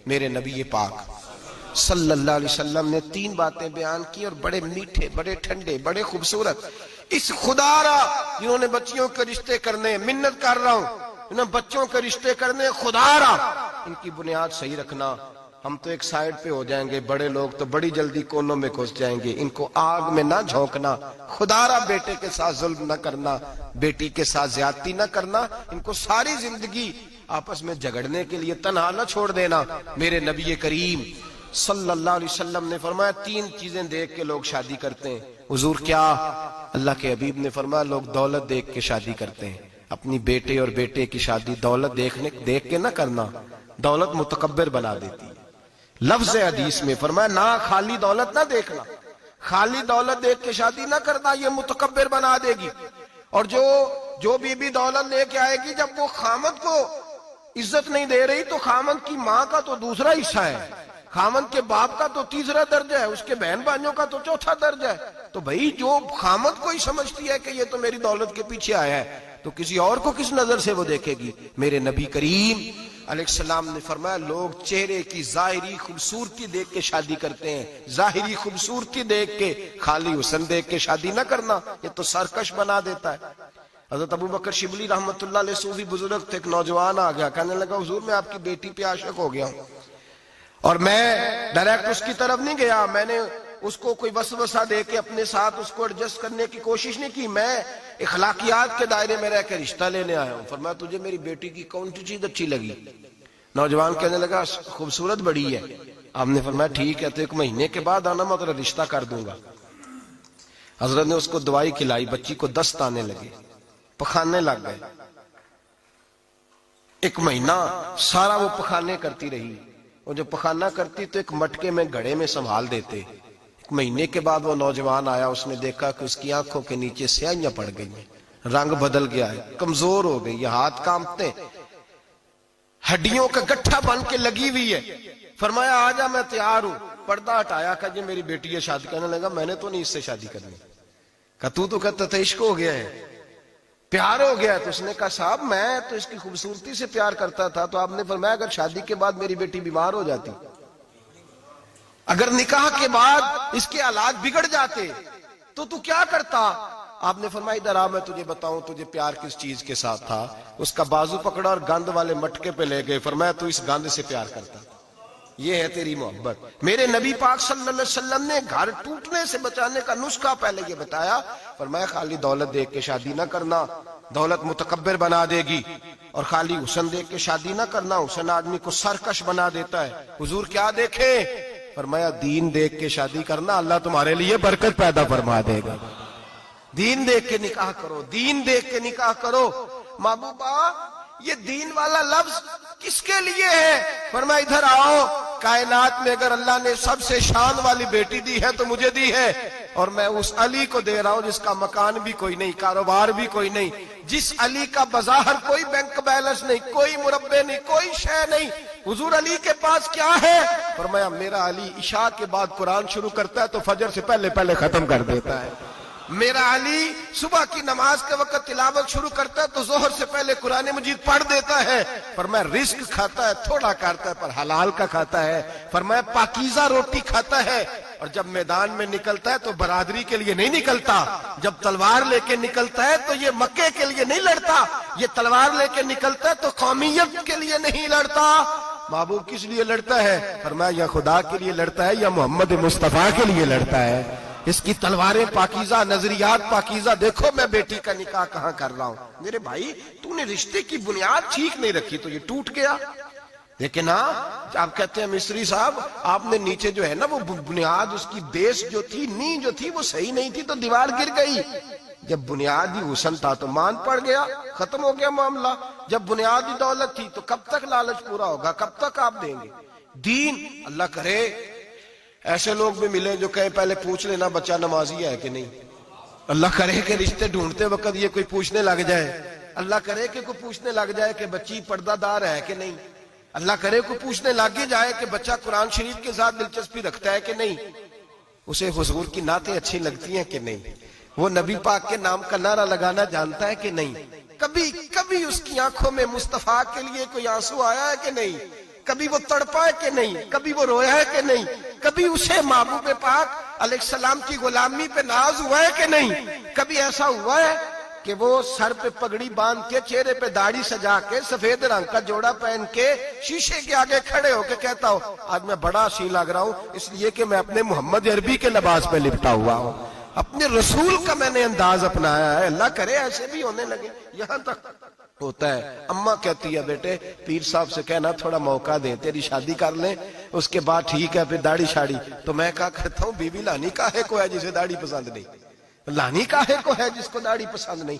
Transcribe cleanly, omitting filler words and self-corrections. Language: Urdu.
میرے نبی پاک صلی اللہ علیہ وسلم نے 3 باتیں بیان کی اور بڑے میٹھے، بڑے ٹھنڈے، بڑے خوبصورت. اس خدا را جنہوں نے بچیوں کے رشتے کرنے، منت کر رہا ہوں انہوں نے بچوں کے رشتے کرنے، خدا را ان کی بنیاد صحیح رکھنا. ہم تو ایک سائیڈ پہ ہو جائیں گے، بڑے لوگ تو بڑی جلدی کونوں میں گھس جائیں گے. ان کو آگ میں نہ جھونکنا. خدا را بیٹے کے ساتھ ظلم نہ کرنا، بیٹی کے ساتھ زیادتی نہ کرنا. ان کو ساری زندگی آپس میں جھگڑنے کے لیے تنہا نہ چھوڑ دینا. میرے نبی کریم صلی اللہ علیہ وسلم نے فرمایا 3 چیزیں دیکھ کے لوگ شادی کرتے ہیں. حضور کیا؟ اللہ کے حبیب نے فرمایا لوگ دولت دیکھ کے شادی کرتے ہیں. اپنی بیٹے اور بیٹے کی شادی دولت دیکھ کے نہ کرنا، دولت متکبر بنا دیتی. لفظ حدیث میں فرمایا نہ خالی دولت نہ دیکھنا، خالی دولت دیکھ کے شادی نہ کرنا، یہ متکبر بنا دے گی. اور جو بی دولت لے کے آئے گی، جب وہ خامد کو عزت نہیں دے رہی تو خامد کی ماں کا تو دوسرا حصہ ہے، خامد کے باپ کا تو تیسرا درجہ ہے، اس کے بہن بھائیوں کا تو چوتھا درجہ ہے. تو بھئی جو خامد کو ہی سمجھتی ہے کہ یہ تو میری دولت کے پیچھے آیا ہے تو کسی اور کو کس نظر سے وہ دیکھے گی؟ میرے نبی کریم علیہ السلام نے فرمایا لوگ چہرے کی ظاہری خوبصورتی دیکھ کے شادی کرتے ہیں، ظاہری خوبصورتی دیکھ کے، خالی حسن دیکھ کے شادی نہ کرنا، یہ تو سرکش بنا دیتا ہے. حضرت ابو بکر شبلی رحمۃ اللہ علیہ صوفی بزرگ تھے. ایک نوجوان آ گیا، کہنے لگا حضور میں آپ کی بیٹی پہ عاشق ہو گیا ہوں، اور میں ڈائریکٹ اس کی طرف نہیں گیا، میں نے اس کو کوئی وسوسہ دے کے اپنے ساتھ اس کو ایڈجسٹ کرنے کی کوشش نہیں کی، میں اخلاقیات کے دائرے میں رہ کے رشتہ لینے آیا ہوں. فرمایا تجھے میری بیٹی کی کون سی چیز اچھی لگی؟ نوجوان کہنے لگا خوبصورت بڑی ہے. آپ نے فرمایا ٹھیک ہے تو 1 مہینے کے بعد آنا، میں تیرا رشتہ کر دوں گا. حضرت نے اس کو دوائی کھلائی، بچی کو دست آنے لگے، پخانے لگ گئے. 1 مہینہ سارا وہ پخانے کرتی رہی. وہ جو پخانہ کرتی تو ایک مٹکے میں گھڑے میں سنبھال دیتے. 1 مہینے کے بعد وہ نوجوان آیا، اس نے دیکھا کہ اس کی آنکھوں کے نیچے سیاہیاں پڑ گئی ہیں، رنگ بدل گیا ہے، کمزور ہو گئی ہے، ہاتھ کانپتے، ہڈیوں کا گٹھا بن کے لگی ہوئی ہے. فرمایا آجا میں تیار ہوں. پردہ ہٹایا کہ جی میری بیٹی ہے شادی. کرنے لگا میں نے تو نہیں اس سے شادی کرنی. کہا تو کہتا تھا عشق ہو گیا ہے، پیار ہو گیا ہے. تو اس نے کہا صاحب میں تو اس کی خوبصورتی سے پیار کرتا تھا. تو آپ نے فرمایا اگر شادی کے بعد میری بیٹی بیمار ہو جاتی، اگر نکاح کے بعد اس کے حالات بگڑ جاتے تو کیا کرتا؟ آپ نے فرمایا ادھر آ میں تجھے بتاؤں تجھے پیار کس چیز کے ساتھ تھا. اس کا بازو پکڑا اور گند والے مٹکے پہ لے گئے. فرمایا تو اس گند سے پیار کرتا، یہ ہے تیری محبت. میرے نبی پاک صلی اللہ علیہ وسلم نے گھر ٹوٹنے سے بچانے کا نسخہ پہلے یہ بتایا. فرمایا خالی دولت دیکھ کے شادی نہ کرنا، دولت متکبر بنا دے گی. اور خالی حسن دیکھ کے شادی نہ کرنا، حسن آدمی کو سرکش بنا دیتا ہے. حضور کیا دیکھیں؟ فرمایا دین دیکھ کے شادی کرنا، اللہ تمہارے لیے برکت پیدا فرما دے گا. دین دیکھ کے نکاح کرو، دین دیکھ کے نکاح کرو. محبوبہ یہ دین والا لفظ کس کے لیے ہے؟ فرمایا ادھر آؤ، کائنات میں اگر اللہ نے سب سے شان والی بیٹی دی ہے تو مجھے دی ہے، اور میں اس علی کو دے رہا ہوں جس کا مکان بھی کوئی نہیں، کاروبار بھی کوئی نہیں، جس علی کا بظاہر کوئی بینک بیلنس نہیں، کوئی مربع نہیں، کوئی شے نہیں. حضور علی کے پاس کیا ہے؟ فرمایا میرا علی عشاء کے بعد قرآن شروع کرتا ہے تو فجر سے پہلے ختم کر دیتا ہے. میرا علی صبح کی نماز کے وقت تلاوت شروع کرتا ہے تو ظہر سے پہلے قرآن مجید پڑھ دیتا ہے. فرمایا رزق کھاتا ہے، تھوڑا کھاتا ہے پر حلال کا کھاتا ہے. فرمایا پاکیزہ روٹی کھاتا ہے، اور جب میدان میں نکلتا ہے تو برادری کے لیے نہیں نکلتا. جب تلوار لے کے نکلتا ہے تو یہ مکے کے لیے نہیں لڑتا، یہ تلوار لے کے نکلتا ہے تو قومیت کے لیے نہیں لڑتا. محبوب کس لیے لڑتا ہے؟ فرمایا یا خدا کے لیے لڑتا ہے یا محمد مصطفیٰ کے لیے لڑتا ہے. اس کی تلواریں پاکیزہ، نظریات پاکیزہ. دیکھو میں بیٹی کا نکاح کہاں کر رہا ہوں. میرے بھائی تو نے رشتے کی بنیاد ٹھیک نہیں رکھی تو یہ ٹوٹ گیا. لیکن ہاں آپ کہتے ہیں مصری صاحب آپ نے نیچے جو ہے نا وہ بنیاد، اس کی بیس جو تھی، نیند جو تھی وہ صحیح نہیں تھی تو دیوار گر گئی. جب بنیادی حسن تھا تو مان پڑ گیا، ختم ہو گیا معاملہ. جب بنیادی دولت تھی تو کب تک لالچ پورا ہوگا، کب تک آپ دیں گے؟ دین اللہ کرے ایسے لوگ بھی ملے جو کہیں پہلے پوچھ لینا بچہ نمازی ہے کہ نہیں. اللہ کرے کہ رشتے ڈھونڈتے وقت یہ کوئی پوچھنے لگ جائے. اللہ کرے کہ کوئی پوچھنے لگ جائے کہ بچی پردہ دار ہے کہ نہیں. اللہ کرے کوئی پوچھنے لگ جائے کہ بچہ قرآن شریف کے ساتھ دلچسپی رکھتا ہے کہ نہیں. اسے حضور کی نعتیں اچھی لگتی ہیں کہ نہیں. وہ نبی پاک کے نام کا نعرہ لگانا جانتا ہے کہ نہیں. کبھی اس کی آنکھوں میں مصطفیٰ کے لیے کوئی آنسو آیا ہے کہ نہیں. کبھی وہ تڑپا ہے کہ نہیں, کبھی وہ رویا ہے کہ نہیں, کبھی اسے محبوب پاک علیہ السلام کی غلامی پہ ناز ہوا ہے کہ نہیں, کبھی ایسا ہوا ہے کہ وہ سر پہ پگڑی باندھ کے, چہرے پہ داڑھی سجا کے, سفید رنگ کا جوڑا پہن کے شیشے کے آگے کھڑے ہو کے کہتا ہو آج میں بڑا حسین لگ رہا ہوں اس لیے کہ میں اپنے محمد عربی کے لباس پہ لپٹا ہوا ہوں, اپنے رسول کا میں نے انداز اپنایا ہے. اللہ کرے ایسے بھی ہونے لگے. یہاں تک ہوتا ہے. اماں کہتی ہے بیٹے پیر صاحب سے کہنا تھوڑا موقع دیں, تیری شادی کر لیں, اس کے بعد ٹھیک ہے پھر داڑھی شاڑی. تو میں کہا کرتا ہوں بیوی لانی کاہے کو ہے جسے داڑھی پسند نہیں, لانی کاہے کو ہے جس کو داڑھی پسند نہیں.